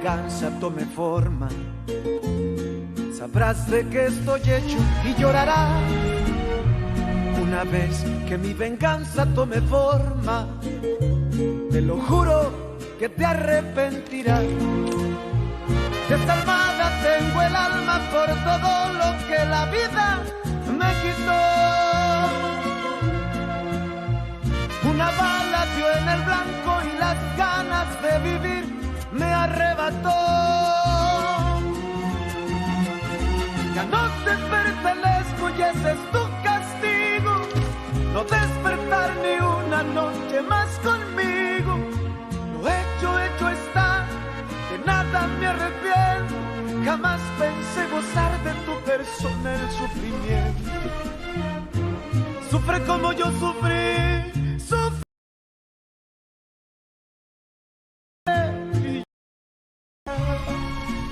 venganza tome forma, sabrás de qué estoy hecho y llorarás. Una vez que mi venganza tome forma, te lo juro que te arrepentirás. Desalmada tengo el alma por todo lo que la vida me quitó. Una bala dio en el blanco y las ganas de vivir me arrebató. Ya no te pertenezco y ese es tu castigo, no despertar ni una noche más conmigo. Lo hecho está, de nada me arrepiento. Jamás pensé gozar de tu persona el sufrimiento. Sufre como yo sufrí, sufre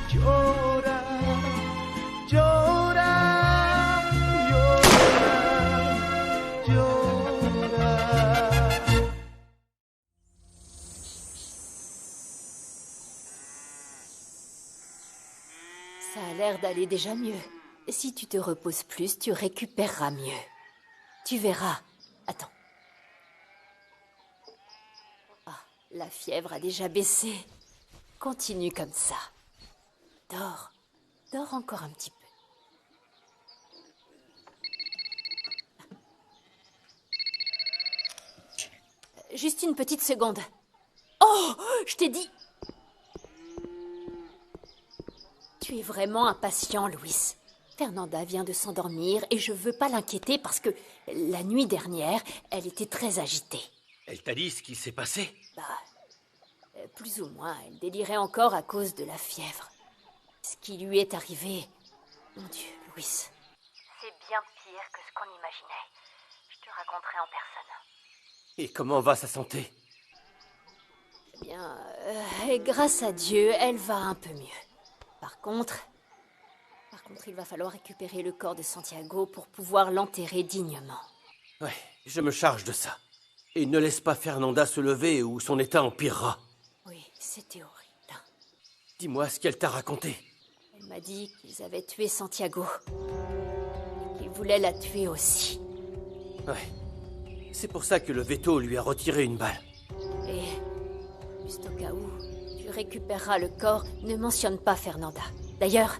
y llora, llora, llora, llora. Ça a l'air d'aller déjà mieux. Si tu te reposes plus, tu récupéreras mieux. Tu verras. Attends. Ah, la fièvre a déjà baissé. Continue comme ça. Dors. Dors encore un petit peu. Juste une petite seconde. Oh, je t'ai dit... Tu es vraiment impatient, Louis. Fernanda vient de s'endormir et je veux pas l'inquiéter parce que la nuit dernière, elle était très agitée. Elle t'a dit ce qui s'est passé? Plus ou moins, elle délirait encore à cause de la fièvre. Ce qui lui est arrivé... Mon Dieu, Louis. C'est bien pire que ce qu'on imaginait. Je te raconterai en personne. Et comment va sa santé? Eh bien, grâce à Dieu, elle va un peu mieux. Par contre, il va falloir récupérer le corps de Santiago pour pouvoir l'enterrer dignement. Ouais, je me charge de ça. Et ne laisse pas Fernanda se lever ou son état empirera. Oui, c'était horrible. Dis-moi ce qu'elle t'a raconté. Elle m'a dit qu'ils avaient tué Santiago. Et qu'ils voulaient la tuer aussi. Ouais. C'est pour ça que le veto lui a retiré une balle. Et, juste au cas où tu récupéreras le corps, ne mentionne pas Fernanda. D'ailleurs,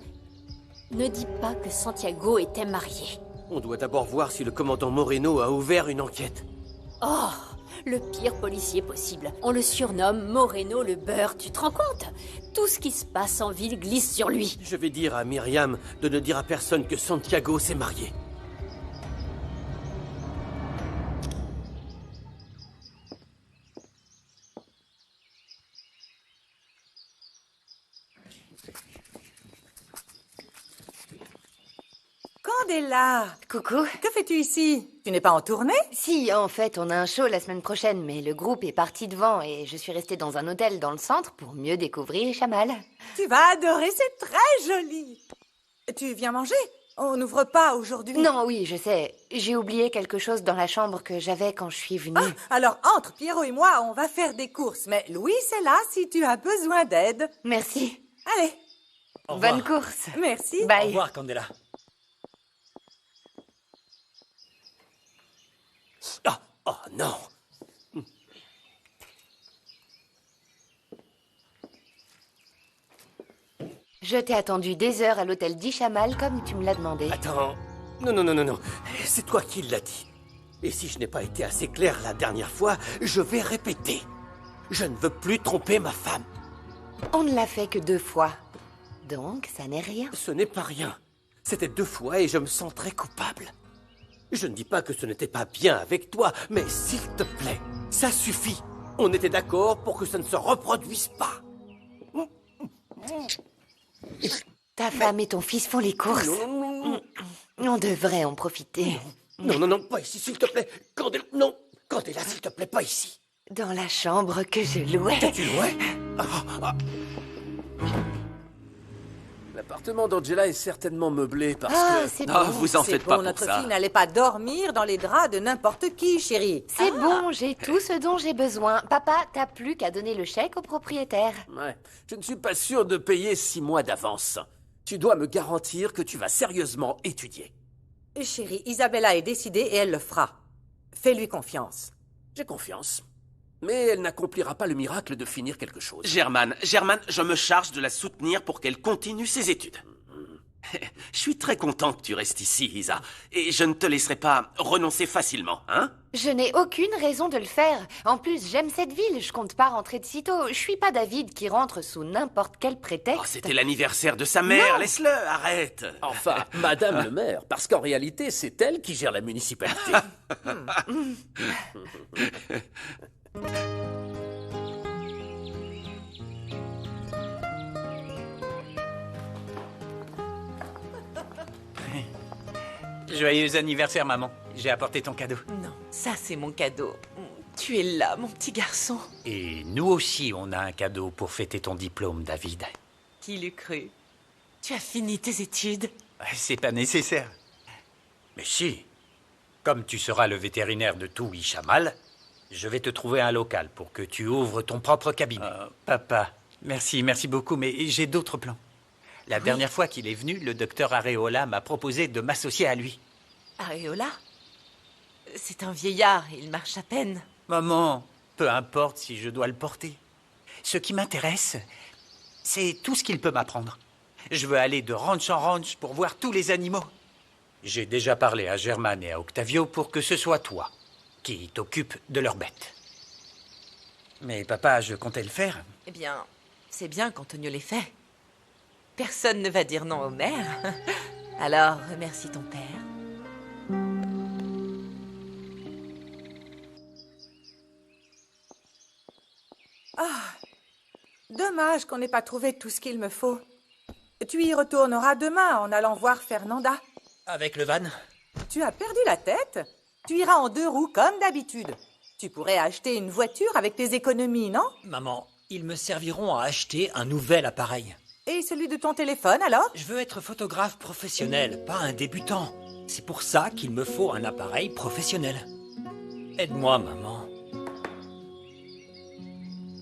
ne dis pas que Santiago était marié. On doit d'abord voir si le commandant Moreno a ouvert une enquête. Oh, le pire policier possible. On le surnomme Moreno le beurre, tu te rends compte? Tout ce qui se passe en ville glisse sur lui. Je vais dire à Myriam de ne dire à personne que Santiago s'est marié. Candela! Coucou. Que fais-tu ici? Tu n'es pas en tournée? Si, en fait, on a un show la semaine prochaine, mais le groupe est parti devant et je suis restée dans un hôtel dans le centre pour mieux découvrir Chamal. Tu vas adorer, c'est très joli. Tu viens manger? On n'ouvre pas aujourd'hui. Non, oui, je sais. J'ai oublié quelque chose dans la chambre que j'avais quand je suis venue. Ah, alors entre Pierrot et moi, on va faire des courses. Mais Louis est là si tu as besoin d'aide. Merci. Allez. Bonne course. Merci. Bye. Au revoir, Candela. Oh non. Je t'ai attendu des heures à l'hôtel d'Ichamal comme tu me l'as demandé. Attends. Non. C'est toi qui l'as dit. Et si je n'ai pas été assez clair la dernière fois, je vais répéter. Je ne veux plus tromper ma femme. On ne l'a fait que 2 fois. Donc, ça n'est rien. Ce n'est pas rien. C'était 2 fois et je me sens très coupable. Je ne dis pas que ce n'était pas bien avec toi, mais s'il te plaît, ça suffit. On était d'accord pour que ça ne se reproduise pas. Ta femme et ton fils font les courses. Non. On devrait en profiter. Non, pas ici, s'il te plaît. Candela, non. Candela, s'il te plaît, pas ici. Dans la chambre que je louais. Tu louais? L'appartement d'Angela est certainement meublé parce Ah, que... c'est Non, bon. vous en C'est faites bon, pas pour notre ça. fille n'allait pas dormir dans les draps de n'importe qui, chérie. C'est bon, j'ai tout ce dont j'ai besoin. Papa, t'as plus qu'à donner le chèque au propriétaire. Ouais, je ne suis pas sûr de payer 6 mois d'avance. Tu dois me garantir que tu vas sérieusement étudier. Chérie, Isabella est décidée et elle le fera. Fais-lui confiance. J'ai confiance. Mais elle n'accomplira pas le miracle de finir quelque chose. Germaine, je me charge de la soutenir pour qu'elle continue ses études. Je suis très content que tu restes ici, Isa. Et je ne te laisserai pas renoncer facilement, hein? Je n'ai aucune raison de le faire. En plus, j'aime cette ville, je compte pas rentrer de sitôt. Je suis pas David qui rentre sous n'importe quel prétexte. Oh, c'était l'anniversaire de sa mère, laisse-le, arrête. Enfin, Madame le maire, parce qu'en réalité, c'est elle qui gère la municipalité. Joyeux anniversaire, maman. J'ai apporté ton cadeau. Non, ça c'est mon cadeau. Tu es là, mon petit garçon. Et nous aussi, on a un cadeau pour fêter ton diplôme, David. Qui l'eût cru? Tu as fini tes études? C'est pas nécessaire. Mais si, comme tu seras le vétérinaire de tout Ishamal, je vais te trouver un local pour que tu ouvres ton propre cabinet. Papa, merci beaucoup, mais j'ai d'autres plans. La dernière fois qu'il est venu, le docteur Areola m'a proposé de m'associer à lui. Areola? C'est un vieillard, il marche à peine. Maman, peu importe si je dois le porter. Ce qui m'intéresse, c'est tout ce qu'il peut m'apprendre. Je veux aller de ranch en ranch pour voir tous les animaux. J'ai déjà parlé à Germaine et à Octavio pour que ce soit toi qui t'occupes de leurs bêtes. Mais papa, je comptais le faire. Eh bien, c'est bien qu'Antonio l'ait fait. Personne ne va dire non au maire. Alors, remercie ton père. Dommage qu'on n'ait pas trouvé tout ce qu'il me faut. Tu y retourneras demain en allant voir Fernanda. Avec le van? Tu as perdu la tête? Tu iras en 2 roues comme d'habitude. Tu pourrais acheter une voiture avec tes économies, non? Maman, ils me serviront à acheter un nouvel appareil. Et celui de ton téléphone, alors? Je veux être photographe professionnel, pas un débutant. C'est pour ça qu'il me faut un appareil professionnel. Aide-moi, maman.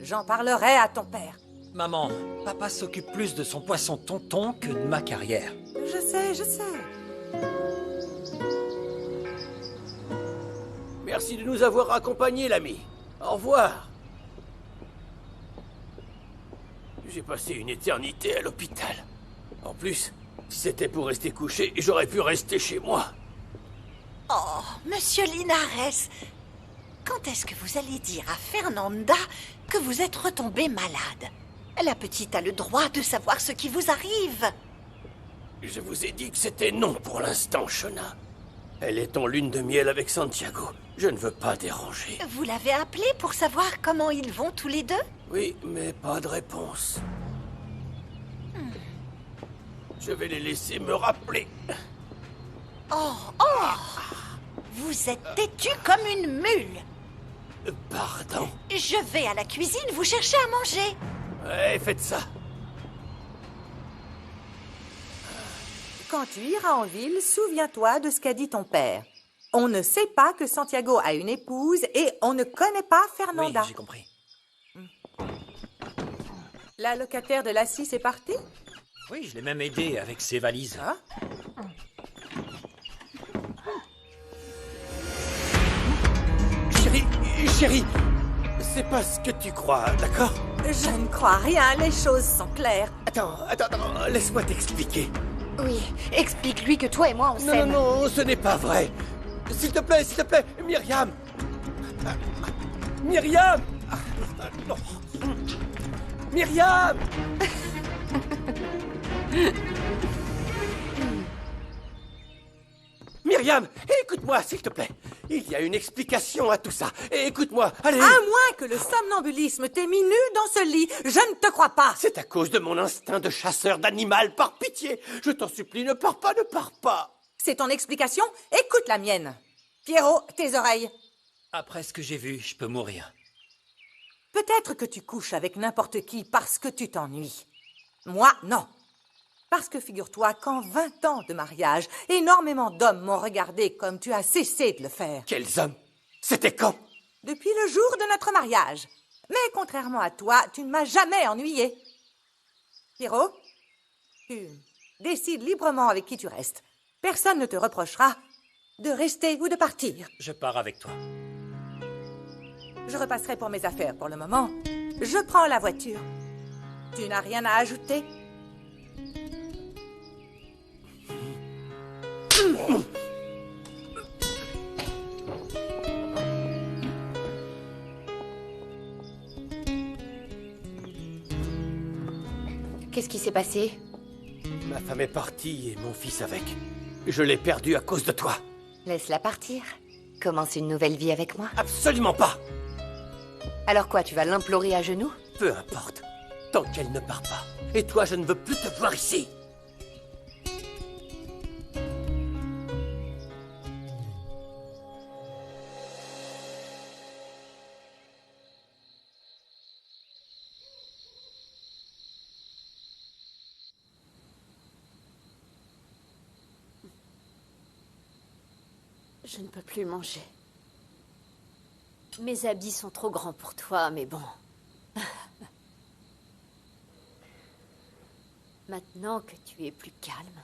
J'en parlerai à ton père. Maman, papa s'occupe plus de son poisson tonton que de ma carrière. Je sais. Merci de nous avoir accompagnés, l'ami. Au revoir. J'ai passé une éternité à l'hôpital. En plus, si c'était pour rester couché, j'aurais pu rester chez moi. Oh, monsieur Linares, quand est-ce que vous allez dire à Fernanda que vous êtes retombé malade? La petite a le droit de savoir ce qui vous arrive. Je vous ai dit que c'était non pour l'instant, Shona. Elle est en lune de miel avec Santiago. Je ne veux pas déranger. Vous l'avez appelé pour savoir comment ils vont tous les deux? Oui, mais pas de réponse. Je vais les laisser me rappeler. Oh, vous êtes têtu comme une mule. Pardon. Je vais à la cuisine vous chercher à manger. Ouais, faites ça. Quand tu iras en ville, souviens-toi de ce qu'a dit ton père. On ne sait pas que Santiago a une épouse et on ne connaît pas Fernanda. Oui, j'ai compris. La locataire de l'Assis est partie? Oui, je l'ai même aidé avec ses valises. Ah. Chérie, c'est pas ce que tu crois, d'accord? Je ne crois rien, les choses sont claires. Attends, laisse-moi t'expliquer. Oui, explique-lui que toi et moi, on s'aime. Non, ce n'est pas vrai. S'il te plaît, Myriam. Myriam. Non. Myriam. Myriam, écoute-moi, s'il te plaît. Il y a une explication à tout ça. Écoute-moi, allez. À moins que le somnambulisme t'ait mis nu dans ce lit, je ne te crois pas. C'est à cause de mon instinct de chasseur d'animal, par pitié. Je t'en supplie, ne pars pas. C'est ton explication? Écoute la mienne. Pierrot, tes oreilles. Après ce que j'ai vu, je peux mourir. Peut-être que tu couches avec n'importe qui parce que tu t'ennuies. Moi, non. Parce que figure-toi qu'en 20 ans de mariage, énormément d'hommes m'ont regardé comme tu as cessé de le faire. Quels hommes? C'était quand? Depuis le jour de notre mariage. Mais contrairement à toi, tu ne m'as jamais ennuyé. Pierrot, tu décides librement avec qui tu restes. Personne ne te reprochera de rester ou de partir. Je pars avec toi. Je repasserai pour mes affaires pour le moment. Je prends la voiture. Tu n'as rien à ajouter? Qu'est-ce qui s'est passé? Ma femme est partie et mon fils avec. Je l'ai perdu à cause de toi. Laisse-la partir. Commence une nouvelle vie avec moi. Absolument pas. Alors quoi, tu vas l'implorer à genoux? Peu importe. Tant qu'elle ne part pas. Et toi, je ne veux plus te voir ici. Je ne peux plus manger. Mes habits sont trop grands pour toi, mais bon. Maintenant que tu es plus calme,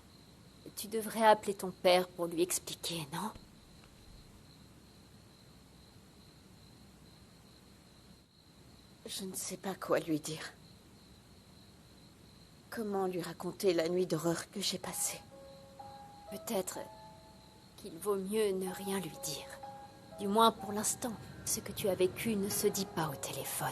tu devrais appeler ton père pour lui expliquer, non? Je ne sais pas quoi lui dire. Comment lui raconter la nuit d'horreur que j'ai passée? Peut-être qu'il vaut mieux ne rien lui dire. Du moins pour l'instant, ce que tu as vécu ne se dit pas au téléphone.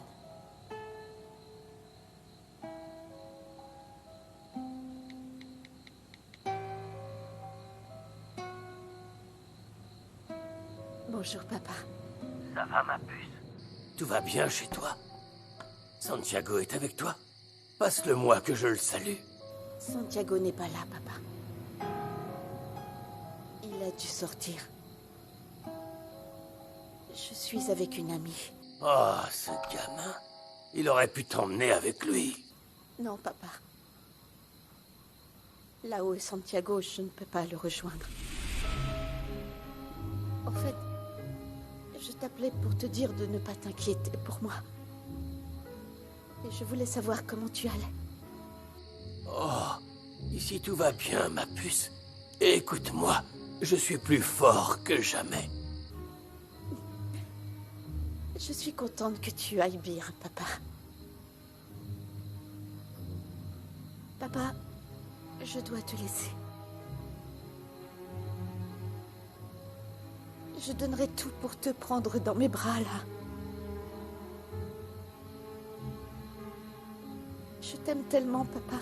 Bonjour, papa. Ça va, ma puce? Tout va bien chez toi? Santiago est avec toi? Passe-le-moi que je le salue. Santiago n'est pas là, papa. Il a dû sortir. Je suis avec une amie. Oh, ce gamin. Il aurait pu t'emmener avec lui. Non, papa. Là-haut est Santiago, je ne peux pas le rejoindre. En fait, je t'appelais pour te dire de ne pas t'inquiéter pour moi. Et je voulais savoir comment tu allais. Oh, ici tout va bien, ma puce. Écoute-moi, je suis plus fort que jamais. Je suis contente que tu ailles bien, papa. Papa, je dois te laisser. Je donnerai tout pour te prendre dans mes bras, là. Je t'aime tellement, papa.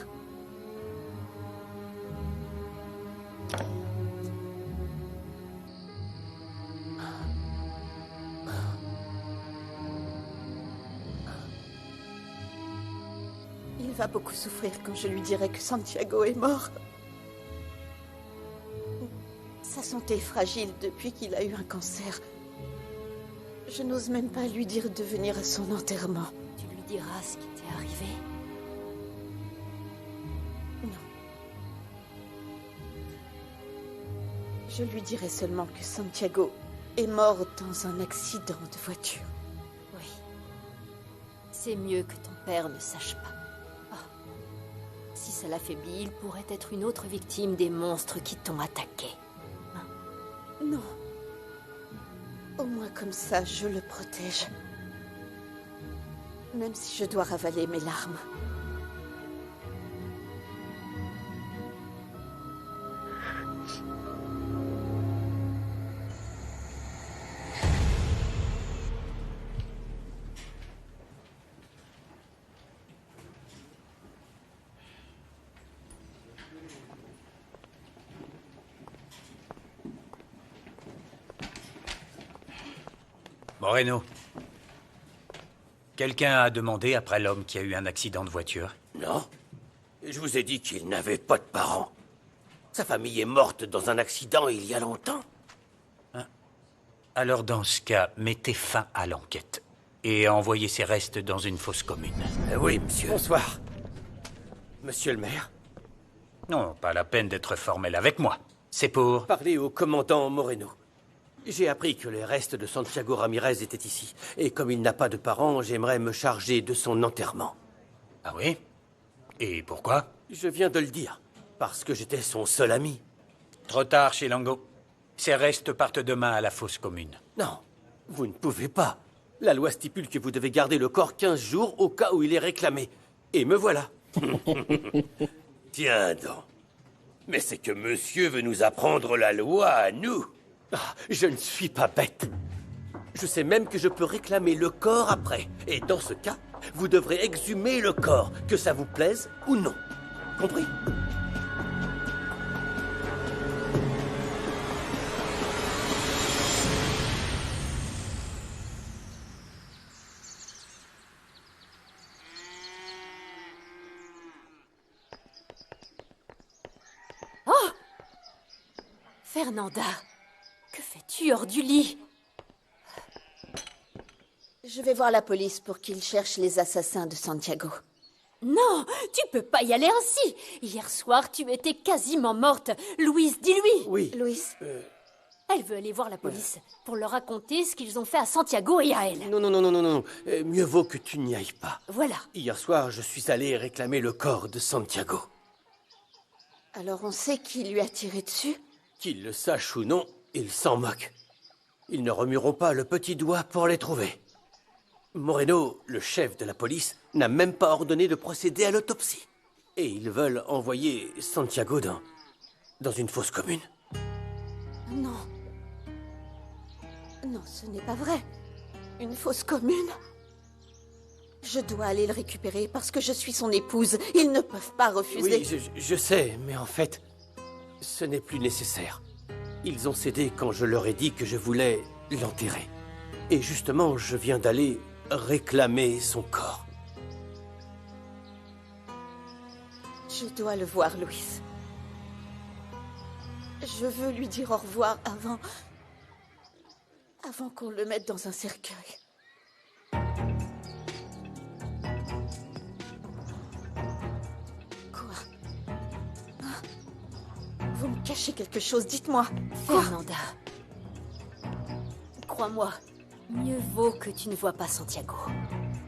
Il va beaucoup souffrir quand je lui dirai que Santiago est mort. Sa santé est fragile depuis qu'il a eu un cancer. Je n'ose même pas lui dire de venir à son enterrement. Tu lui diras ce qui t'est arrivé? Non. Je lui dirai seulement que Santiago est mort dans un accident de voiture. Oui. C'est mieux que ton père ne sache pas. Si ça l'affaiblit, il pourrait être une autre victime des monstres qui t'ont attaqué. Hein? Non. Au moins comme ça, je le protège. Même si je dois ravaler mes larmes. Moreno. Quelqu'un a demandé après l'homme qui a eu un accident de voiture? Non. Je vous ai dit qu'il n'avait pas de parents. Sa famille est morte dans un accident il y a longtemps. Alors dans ce cas, mettez fin à l'enquête. Et envoyez ses restes dans une fosse commune. Oui, monsieur. Bonsoir. Monsieur le maire. Non, pas la peine d'être formel avec moi. C'est pour... Parlez au commandant Moreno. J'ai appris que les restes de Santiago Ramirez étaient ici. Et comme il n'a pas de parents, j'aimerais me charger de son enterrement. Ah oui? Et pourquoi? Je viens de le dire. Parce que j'étais son seul ami. Trop tard, Chilango. Ces restes partent demain à la fosse commune. Non, vous ne pouvez pas. La loi stipule que vous devez garder le corps 15 jours au cas où il est réclamé. Et me voilà. Tiens donc. Mais c'est que monsieur veut nous apprendre la loi à nous. Ah, je ne suis pas bête. Je sais même que je peux réclamer le corps après. Et dans ce cas, vous devrez exhumer le corps, que ça vous plaise ou non. Compris? Oh! Fernanda, que fais-tu hors du lit? Je vais voir la police pour qu'ils cherchent les assassins de Santiago. Non, tu peux pas y aller ainsi. Hier soir, tu étais quasiment morte. Louise, dis-lui. Oui. Louise, Elle veut aller voir la police pour leur raconter ce qu'ils ont fait à Santiago et à elle. Non, non, non, non, non, non. Mieux vaut que tu n'y ailles pas. Voilà. Hier soir, je suis allé réclamer le corps de Santiago. alors on sait qui lui a tiré dessus? Qu'ils le sachent ou non, ils s'en moquent. Ils ne remueront pas le petit doigt pour les trouver. Moreno, le chef de la police, n'a même pas ordonné de procéder à l'autopsie. Et ils veulent envoyer Santiago dans une fosse commune. Non. Non, ce n'est pas vrai. Une fosse commune? Je dois aller le récupérer parce que je suis son épouse. Ils ne peuvent pas refuser. Oui, je sais, mais en fait, ce n'est plus nécessaire. Ils ont cédé quand je leur ai dit que je voulais l'enterrer. Et justement, je viens d'aller réclamer son corps. Je dois le voir, Louise. Je veux lui dire au revoir avant qu'on le mette dans un cercueil. Quoi? Vous me cachez quelque chose, dites-moi. Fernanda, crois-moi, mieux vaut que tu ne vois pas Santiago.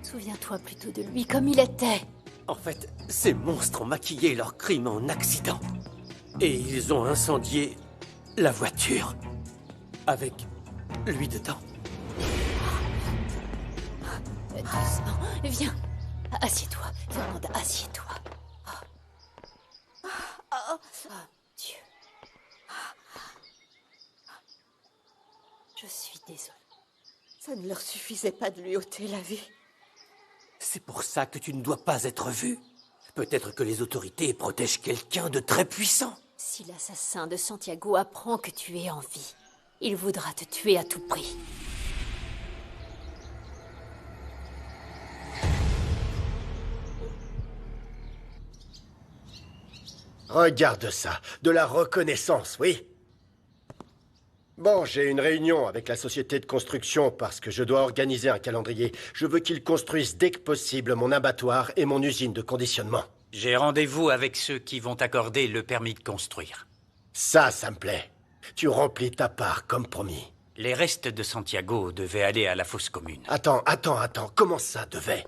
Souviens-toi plutôt de lui comme il était. En fait, ces monstres ont maquillé leur crime en accident. Et ils ont incendié la voiture. Avec lui dedans. Doucement, viens. Assieds-toi, Fernanda, assieds-toi. Oh, Dieu. Je suis désolée. Ça ne leur suffisait pas de lui ôter la vie. C'est pour ça que tu ne dois pas être vu. Peut-être que les autorités protègent quelqu'un de très puissant. Si l'assassin de Santiago apprend que tu es en vie, il voudra te tuer à tout prix. Regarde ça, de la reconnaissance, oui. Bon, j'ai une réunion avec la société de construction parce que je dois organiser un calendrier. Je veux qu'ils construisent dès que possible mon abattoir et mon usine de conditionnement. J'ai rendez-vous avec ceux qui vont accorder le permis de construire. Ça me plaît. Tu remplis ta part, comme promis. Les restes de Santiago devaient aller à la fosse commune. Attends. Comment ça devait?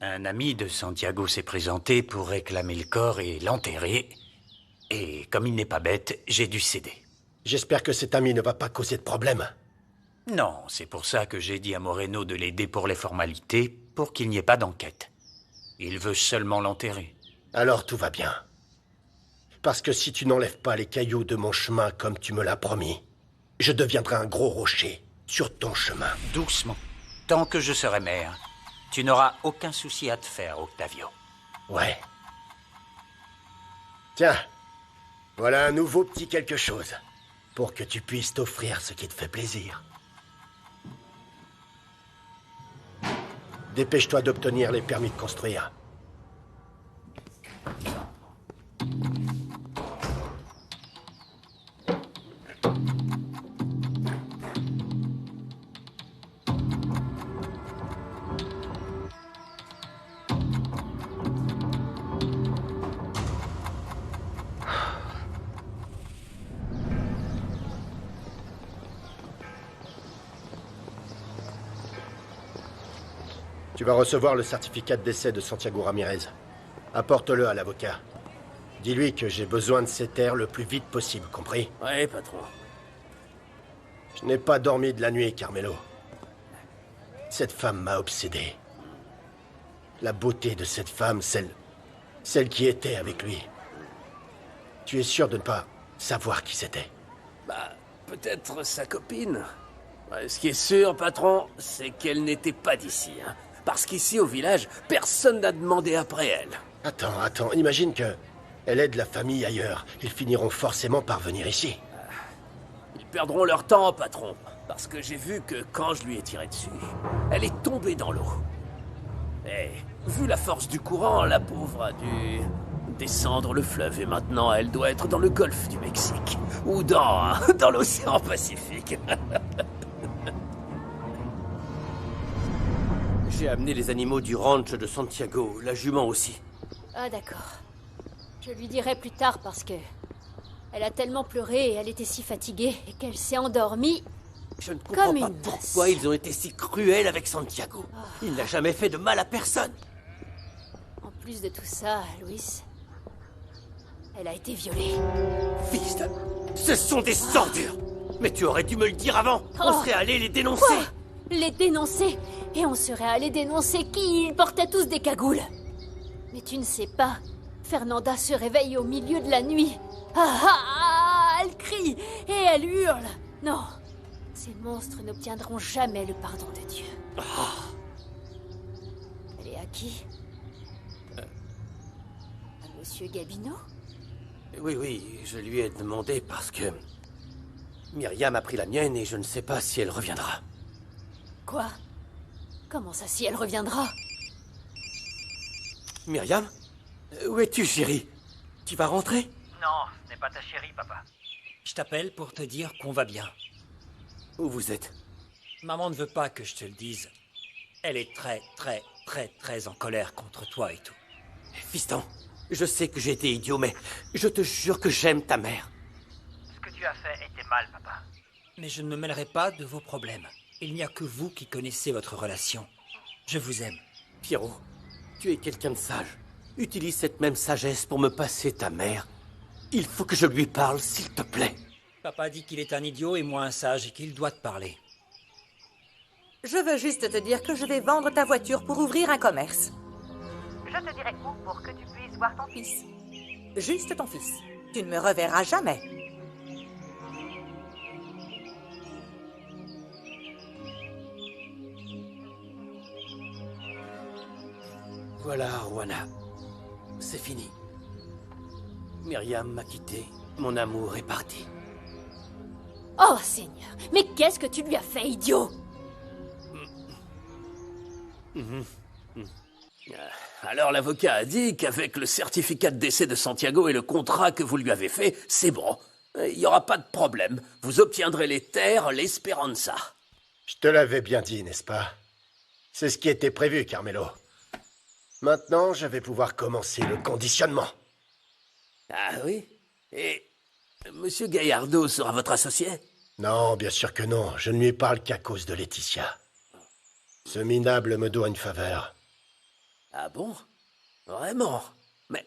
Un ami de Santiago s'est présenté pour réclamer le corps et l'enterrer. Et comme il n'est pas bête, j'ai dû céder. J'espère que cet ami ne va pas causer de problème. Non, c'est pour ça que j'ai dit à Moreno de l'aider pour les formalités, pour qu'il n'y ait pas d'enquête. Il veut seulement l'enterrer. Alors tout va bien. Parce que si tu n'enlèves pas les cailloux de mon chemin comme tu me l'as promis, je deviendrai un gros rocher sur ton chemin. Doucement. Tant que je serai maire, tu n'auras aucun souci à te faire, Octavio. Ouais. Tiens, voilà un nouveau petit quelque chose. Pour que tu puisses t'offrir ce qui te fait plaisir. Dépêche-toi d'obtenir les permis de construire. Tu vas recevoir le certificat de décès de Santiago Ramirez. Apporte-le à l'avocat. Dis-lui que j'ai besoin de ces terres le plus vite possible, compris? Ouais, patron. Je n'ai pas dormi de la nuit, Carmelo. Cette femme m'a obsédé. La beauté de cette femme, celle qui était avec lui. Tu es sûr de ne pas savoir qui c'était? Bah, peut-être sa copine. Ouais, ce qui est sûr, patron, c'est qu'elle n'était pas d'ici, hein. Parce qu'ici, au village, personne n'a demandé après elle. Attends, imagine que elle aide la famille ailleurs. Ils finiront forcément par venir ici. Ils perdront leur temps, patron. Parce que j'ai vu que quand je lui ai tiré dessus, elle est tombée dans l'eau. Et vu la force du courant, la pauvre a dû descendre le fleuve. Et maintenant, elle doit être dans le golfe du Mexique. Ou dans l'océan Pacifique. J'ai amené les animaux du ranch de Santiago, la jument aussi. Ah d'accord. Je lui dirai plus tard parce que... Elle a tellement pleuré et elle était si fatiguée et qu'elle s'est endormie. Je ne comprends comme pas une pourquoi ils ont été si cruels avec Santiago. Il n'a jamais fait de mal à personne. En plus de tout ça, Louis... Elle a été violée. Fils de... Ce sont des ordures. Mais tu aurais dû me le dire avant. On serait allé les dénoncer. Quoi? Les dénoncer? Et on serait allé dénoncer qui? Ils portaient tous des cagoules. Mais tu ne sais pas. Fernanda se réveille au milieu de la nuit. Elle crie et elle hurle. Non, ces monstres n'obtiendront jamais le pardon de Dieu. Elle est à qui? À Monsieur Gabino? Oui, je lui ai demandé parce que... Myriam a pris la mienne et je ne sais pas si elle reviendra. Quoi? Comment ça, si elle reviendra? Myriam? Où es-tu, chérie? Tu vas rentrer? Non, ce n'est pas ta chérie, papa. Je t'appelle pour te dire qu'on va bien. Où vous êtes? Maman ne veut pas que je te le dise. Elle est très en colère contre toi et tout. Fiston, je sais que j'ai été idiot, mais je te jure que j'aime ta mère. Ce que tu as fait était mal, papa. Mais je ne me mêlerai pas de vos problèmes. Il n'y a que vous qui connaissez votre relation. Je vous aime. Pierrot, tu es quelqu'un de sage. Utilise cette même sagesse pour me passer ta mère. Il faut que je lui parle, s'il te plaît. Papa dit qu'il est un idiot et moi un sage et qu'il doit te parler. Je veux juste te dire que je vais vendre ta voiture pour ouvrir un commerce. Je te dirai où pour que tu puisses voir ton fils. Juste ton fils. Tu ne me reverras jamais. Voilà, Juana. C'est fini. Myriam m'a quitté. Mon amour est parti. Oh, Seigneur! Mais qu'est-ce que tu lui as fait, idiot? Alors l'avocat a dit qu'avec le certificat de décès de Santiago et le contrat que vous lui avez fait, c'est bon. Il n'y aura pas de problème. Vous obtiendrez les terres, l'Esperanza. Je te l'avais bien dit, n'est-ce pas? C'est ce qui était prévu, Carmelo. Maintenant, je vais pouvoir commencer le conditionnement. Ah oui? Et Monsieur Gallardo sera votre associé? Non, bien sûr que non. Je ne lui parle qu'à cause de Laetitia. Ce minable me doit une faveur. Ah bon? Vraiment? Mais...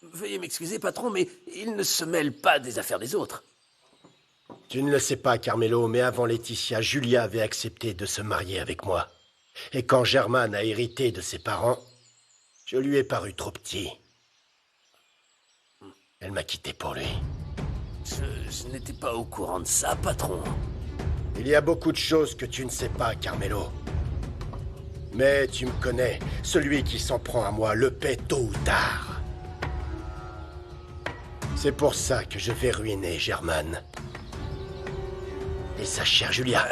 Veuillez m'excuser, patron, mais il ne se mêle pas des affaires des autres. Tu ne le sais pas, Carmelo, mais avant Laetitia, Julia avait accepté de se marier avec moi. Et quand Germaine a hérité de ses parents, je lui ai paru trop petit. Elle m'a quitté pour lui. Je n'étais pas au courant de ça, patron. Il y a beaucoup de choses que tu ne sais pas, Carmelo. Mais tu me connais, celui qui s'en prend à moi le paie tôt ou tard. C'est pour ça que je vais ruiner Germaine. Et sa chère Julia.